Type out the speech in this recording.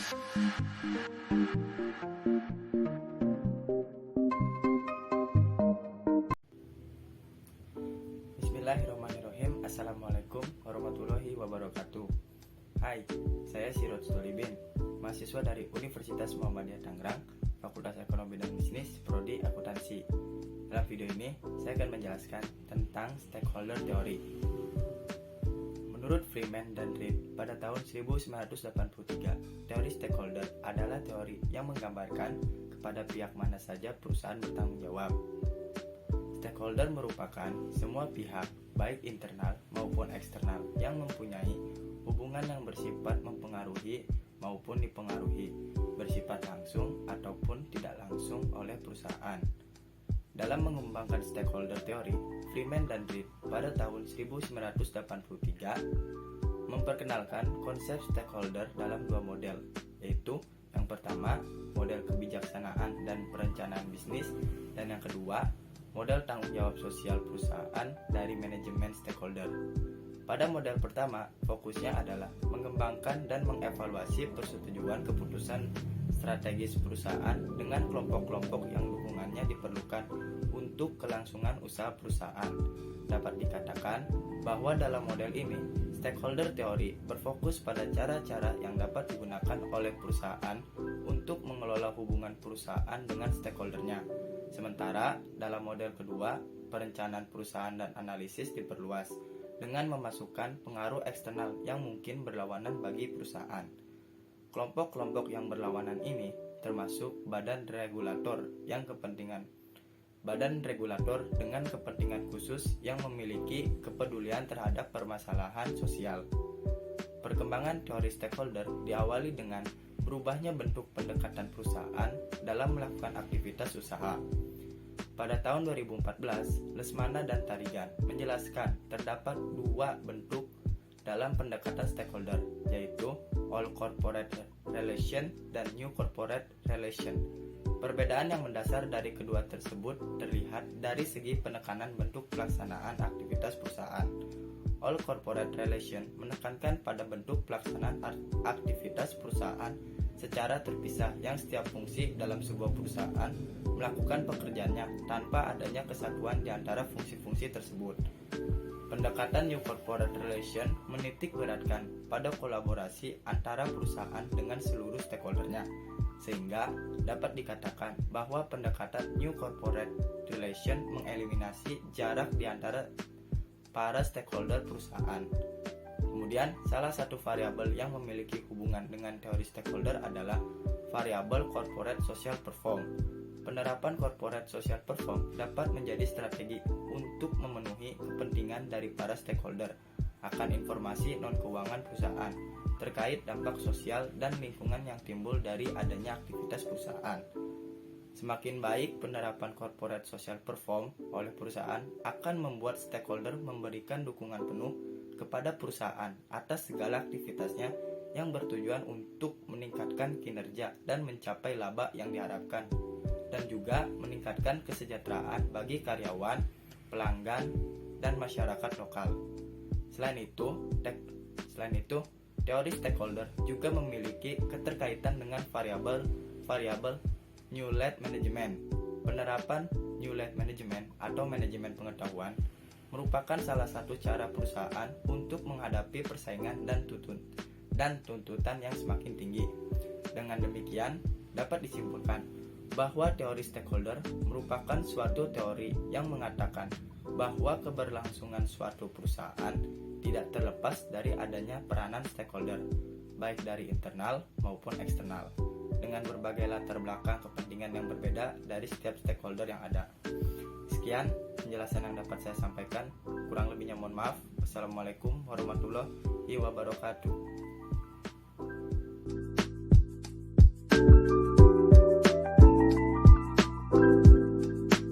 Bismillahirrahmanirrahim. Assalamualaikum warahmatullahi wabarakatuh. Hai, saya Sirot Stolibin, mahasiswa dari Universitas Muhammadiyah Tangerang, Fakultas Ekonomi dan Bisnis, Prodi Akuntansi. Dalam video ini, saya akan menjelaskan tentang stakeholder teori. Menurut Freeman dan Reed, pada tahun 1983, teori stakeholder adalah teori yang menggambarkan kepada pihak mana saja perusahaan bertanggung jawab. Stakeholder merupakan semua pihak, baik internal maupun eksternal, yang mempunyai hubungan yang bersifat mempengaruhi maupun dipengaruhi, bersifat langsung ataupun tidak langsung oleh perusahaan. Dalam mengembangkan stakeholder teori, Freeman dan Reed pada tahun 1983 memperkenalkan konsep stakeholder dalam dua model, yaitu yang pertama, model kebijaksanaan dan perencanaan bisnis, dan yang kedua, model tanggung jawab sosial perusahaan dari manajemen stakeholder. Pada model pertama, fokusnya adalah mengembangkan dan mengevaluasi persetujuan keputusan strategis perusahaan dengan kelompok-kelompok yang dukungannya diperlukan untuk kelangsungan usaha perusahaan. Dapat dikatakan bahwa dalam model ini, stakeholder teori berfokus pada cara-cara yang dapat digunakan oleh perusahaan untuk mengelola hubungan perusahaan dengan stakeholdernya. Sementara dalam model kedua, perencanaan perusahaan dan analisis diperluas dengan memasukkan pengaruh eksternal yang mungkin berlawanan bagi perusahaan. Kelompok-kelompok yang berlawanan ini termasuk badan regulator dengan kepentingan khusus yang memiliki kepedulian terhadap permasalahan sosial. Perkembangan teori stakeholder diawali dengan berubahnya bentuk pendekatan perusahaan dalam melakukan aktivitas usaha. Pada tahun 2014, Lesmana dan Tarigan menjelaskan terdapat dua bentuk dalam pendekatan stakeholder, yaitu Old Corporate Relation dan New Corporate Relation. Perbedaan yang mendasar dari kedua tersebut terlihat dari segi penekanan bentuk pelaksanaan aktivitas perusahaan. All Corporate Relation menekankan pada bentuk pelaksanaan aktivitas perusahaan secara terpisah yang setiap fungsi dalam sebuah perusahaan melakukan pekerjaannya tanpa adanya kesatuan di antara fungsi-fungsi tersebut. Pendekatan New Corporate Relation menitik beratkan pada kolaborasi antara perusahaan dengan seluruh stakeholdernya, sehingga dapat dikatakan bahwa pendekatan New Corporate Relation mengeliminasi jarak di antara para stakeholder perusahaan. Kemudian, salah satu variabel yang memiliki hubungan dengan teori stakeholder adalah variabel corporate social perform. Penerapan corporate social perform dapat menjadi strategi untuk memenuhi kepentingan dari para stakeholder akan informasi non-keuangan perusahaan terkait dampak sosial dan lingkungan yang timbul dari adanya aktivitas perusahaan. Semakin baik penerapan corporate social perform oleh perusahaan akan membuat stakeholder memberikan dukungan penuh kepada perusahaan atas segala aktivitasnya yang bertujuan untuk meningkatkan kinerja dan mencapai laba yang diharapkan, dan juga meningkatkan kesejahteraan bagi karyawan, pelanggan, dan masyarakat lokal. Selain itu, teori stakeholder juga memiliki keterkaitan dengan variabel New Lead Management. Penerapan New Lead Management atau manajemen pengetahuan merupakan salah satu cara perusahaan untuk menghadapi persaingan dan tuntutan yang semakin tinggi. Dengan demikian, dapat disimpulkan bahwa teori stakeholder merupakan suatu teori yang mengatakan bahwa keberlangsungan suatu perusahaan tidak terlepas dari adanya peranan stakeholder, baik dari internal maupun eksternal, dengan berbagai latar belakang kepentingan yang berbeda dari setiap stakeholder yang ada. Sekian penjelasan yang dapat saya sampaikan, kurang lebihnya mohon maaf. Wassalamualaikum warahmatullahi wabarakatuh.